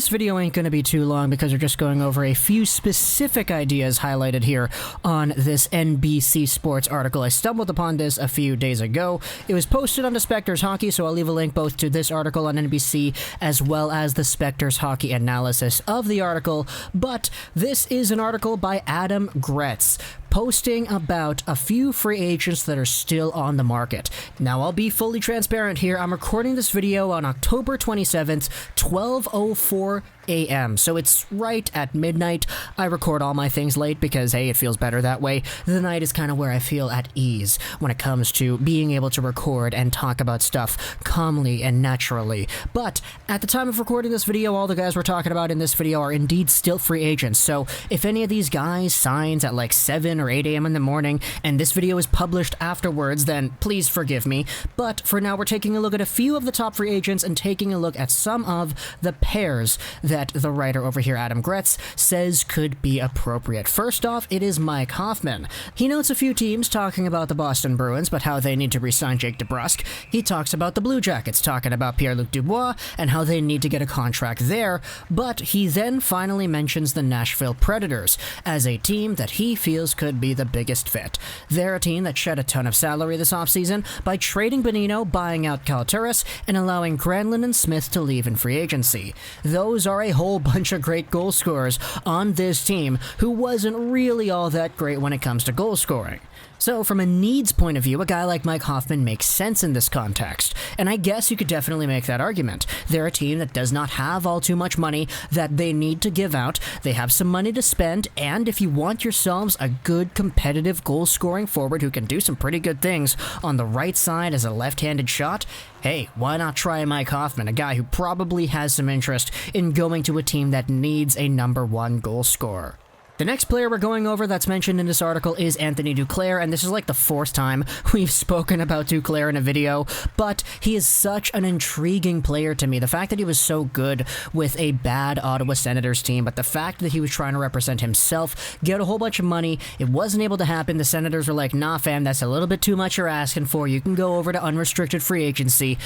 This video ain't going to be too long because we're just going over a few specific ideas highlighted here on this NBC Sports article. I stumbled upon this a few days ago. It was posted on the Spectres Hockey, so I'll leave a link both to this article on NBC as well as the Spectres Hockey analysis of the article. But this is an article by Adam Gretz, posting about a few free agents that are still on the market. Now, I'll be fully transparent here. I'm recording this video on October 27th, 12:04 a.m. So it's right at midnight. I record all my things late because, hey, it feels better that way. The night is kind of where I feel at ease when it comes to being able to record and talk about stuff calmly and naturally. But at the time of recording this video, all the guys we're talking about in this video are indeed still free agents. So if any of these guys signs at like 7 or 8 a.m. in the morning and this video is published afterwards, then please forgive me. But for now, we're taking a look at a few of the top free agents and taking a look at some of the pairs that the writer over here, Adam Gretz, says could be appropriate. First off, it is Mike Hoffman. He notes a few teams talking about the Boston Bruins, but how they need to re-sign Jake DeBrusk. He talks about the Blue Jackets, talking about Pierre-Luc Dubois and how they need to get a contract there, but he then finally mentions the Nashville Predators as a team that he feels could be the biggest fit. They're a team that shed a ton of salary this offseason by trading Bonino, buying out Kyle Turris, and allowing Granlund and Smith to leave in free agency. Those are a whole bunch of great goal scorers on this team who wasn't really all that great when it comes to goal scoring. So from a needs point of view, a guy like Mike Hoffman makes sense in this context, and I guess you could definitely make that argument. They're a team that does not have all too much money that they need to give out. They have some money to spend, and if you want yourselves a good competitive goal-scoring forward who can do some pretty good things on the right side as a left-handed shot, hey, why not try Mike Hoffman, a guy who probably has some interest in going to a team that needs a number one goal scorer. The next player we're going over that's mentioned in this article is Anthony Duclair, and this is like the fourth time we've spoken about Duclair in a video, but he is such an intriguing player to me. The fact that he was so good with a bad Ottawa Senators team, but the fact that he was trying to represent himself, get a whole bunch of money, it wasn't able to happen. The Senators were like, nah fam, that's a little bit too much you're asking for. You can go over to unrestricted free agency.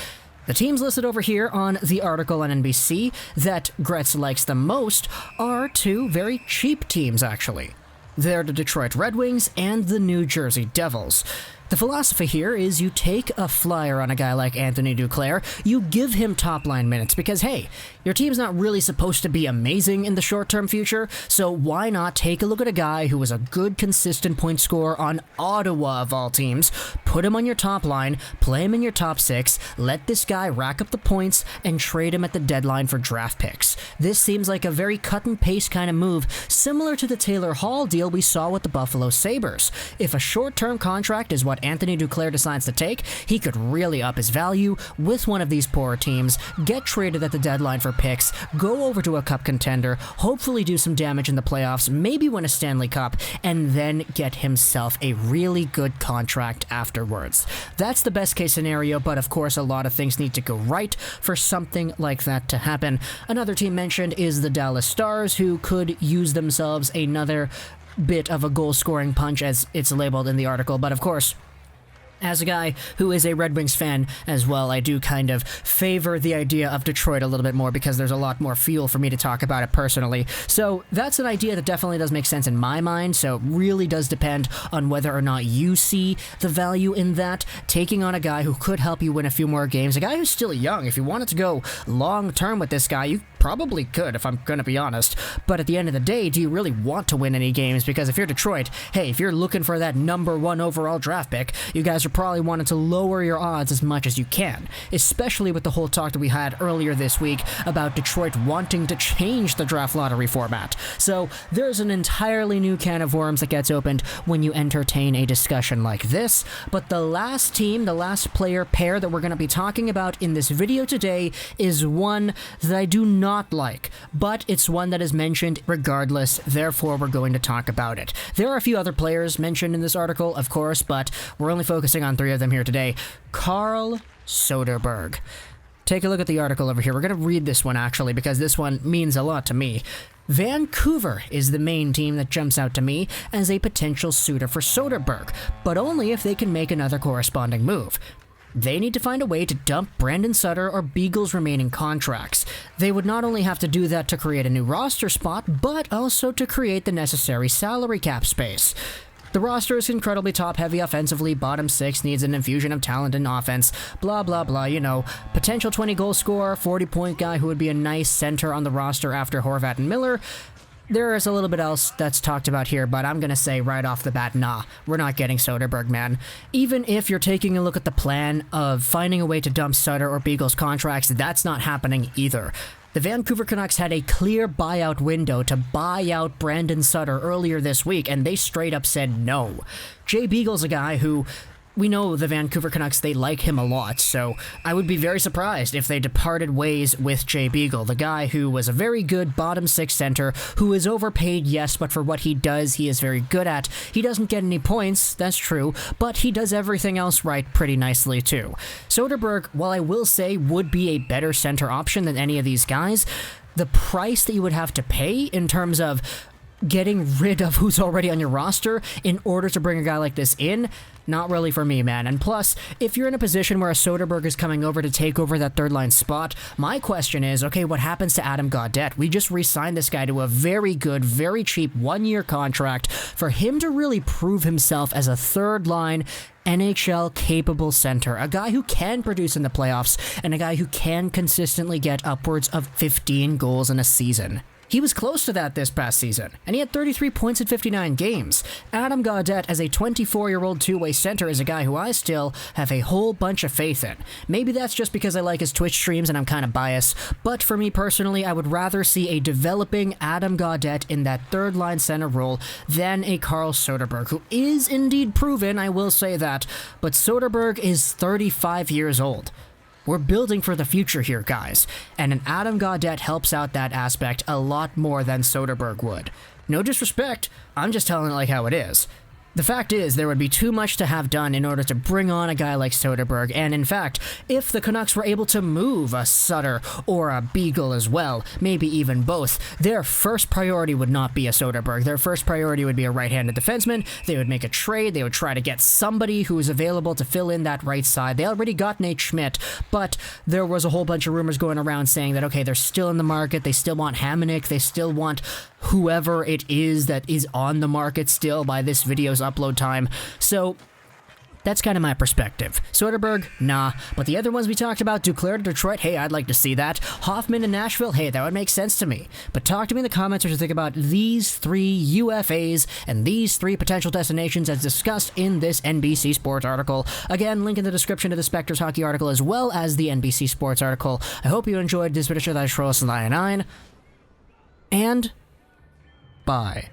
The teams listed over here on the article on NBC that Gretz likes the most are two very cheap teams, actually. They're the Detroit Red Wings and the New Jersey Devils. The philosophy here is you take a flyer on a guy like Anthony Duclair, you give him top-line minutes because, hey, your team's not really supposed to be amazing in the short-term future, so why not take a look at a guy who was a good, consistent point scorer on Ottawa, of all teams, put him on your top line, play him in your top six, let this guy rack up the points, and trade him at the deadline for draft picks. This seems like a very cut-and-paste kind of move, similar to the Taylor Hall deal we saw with the Buffalo Sabres. If a short-term contract is what Anthony Duclair decides to take, he could really up his value with one of these poorer teams, get traded at the deadline for picks, go over to a cup contender, hopefully do some damage in the playoffs, maybe win a Stanley Cup, and then get himself a really good contract afterwards. That's the best case scenario, but of course a lot of things need to go right for something like that to happen. Another team mentioned is the Dallas Stars, who could use themselves another bit of a goal-scoring punch, as it's labeled in the article, but of course, as a guy who is a Red Wings fan as well, I do kind of favor the idea of Detroit a little bit more because there's a lot more fuel for me to talk about it personally. So that's an idea that definitely does make sense in my mind, so it really does depend on whether or not you see the value in that. Taking on a guy who could help you win a few more games, a guy who's still young. If you wanted to go long-term with this guy, you probably could, if I'm going to be honest. But at the end of the day, do you really want to win any games? Because if you're Detroit, hey, if you're looking for that number one overall draft pick, you guys are probably wanting to lower your odds as much as you can, especially with the whole talk that we had earlier this week about Detroit wanting to change the draft lottery format. So there's an entirely new can of worms that gets opened when you entertain a discussion like this. But the last team, the last player pair that we're going to be talking about in this video today is one that I do not like, but it's one that is mentioned regardless, therefore we're going to talk about it. There are a few other players mentioned in this article, of course, but we're only focusing on three of them here today. Carl Soderberg. Take a look at the article over here. We're going to read this one, actually, because this one means a lot to me. Vancouver is the main team that jumps out to me as a potential suitor for Soderberg, but only if they can make another corresponding move. they need to find a way to dump Brandon Sutter or Beagle's remaining contracts. They would not only have to do that to create a new roster spot, but also to create the necessary salary cap space. The roster is incredibly top-heavy offensively, bottom six needs an infusion of talent and offense, blah blah blah, you know, potential 20-goal scorer, 40-point guy who would be a nice center on the roster after Horvat and Miller. There is a little bit else that's talked about here, but I'm going to say right off the bat, nah, we're not getting Soderberg, man. Even if you're taking a look at the plan of finding a way to dump Sutter or Beagle's contracts, that's not happening either. The Vancouver Canucks had a clear buyout window to buy out Brandon Sutter earlier this week, and they straight up said no. Jay Beagle's a guy who, we know the Vancouver Canucks, they like him a lot, so I would be very surprised if they departed ways with Jay Beagle, the guy who was a very good bottom six center, who is overpaid, yes, but for what he does, he is very good at. He doesn't get any points, that's true, but he does everything else right pretty nicely too. Soderberg, while I will say would be a better center option than any of these guys, the price that you would have to pay in terms of getting rid of who's already on your roster in order to bring a guy like this in, not really for me, man. And plus, if you're in a position where a Soderberg is coming over to take over that third line spot, my question is, okay, what happens to Adam Gaudette? We just re-signed this guy to a very good, very cheap one-year contract for him to really prove himself as a third line NHL-capable center, a guy who can produce in the playoffs, and a guy who can consistently get upwards of 15 goals in a season. He was close to that this past season, and he had 33 points in 59 games. Adam Gaudette, as a 24-year-old two-way center, is a guy who I still have a whole bunch of faith in. Maybe that's just because I like his Twitch streams and I'm kind of biased, but for me personally, I would rather see a developing Adam Gaudette in that third-line center role than a Carl Soderberg, who is indeed proven, I will say that, but Soderberg is 35 years old. We're building for the future here, guys, and an Adam Gaudette helps out that aspect a lot more than Soderberg would. No disrespect, I'm just telling it like how it is. The fact is, there would be too much to have done in order to bring on a guy like Soderberg, and in fact, if the Canucks were able to move a Sutter or a Beagle as well, maybe even both, their first priority would not be a Soderberg. Their first priority would be a right-handed defenseman. They would make a trade. They would try to get somebody who is available to fill in that right side. They already got Nate Schmidt, but there was a whole bunch of rumors going around saying that, okay, they're still in the market. They still want Hamonic. They still want whoever it is that is on the market still by this video's upload time. So that's kind of my perspective. Soderberg, nah. But the other ones we talked about, Duclair to Detroit, hey, I'd like to see that. Hoffman to Nashville, hey, that would make sense to me. But talk to me in the comments what you think about these three UFAs and these three potential destinations as discussed in this NBC Sports article. Again, link in the description to the Spectres hockey article as well as the NBC Sports article. I hope you enjoyed this video that I and bye.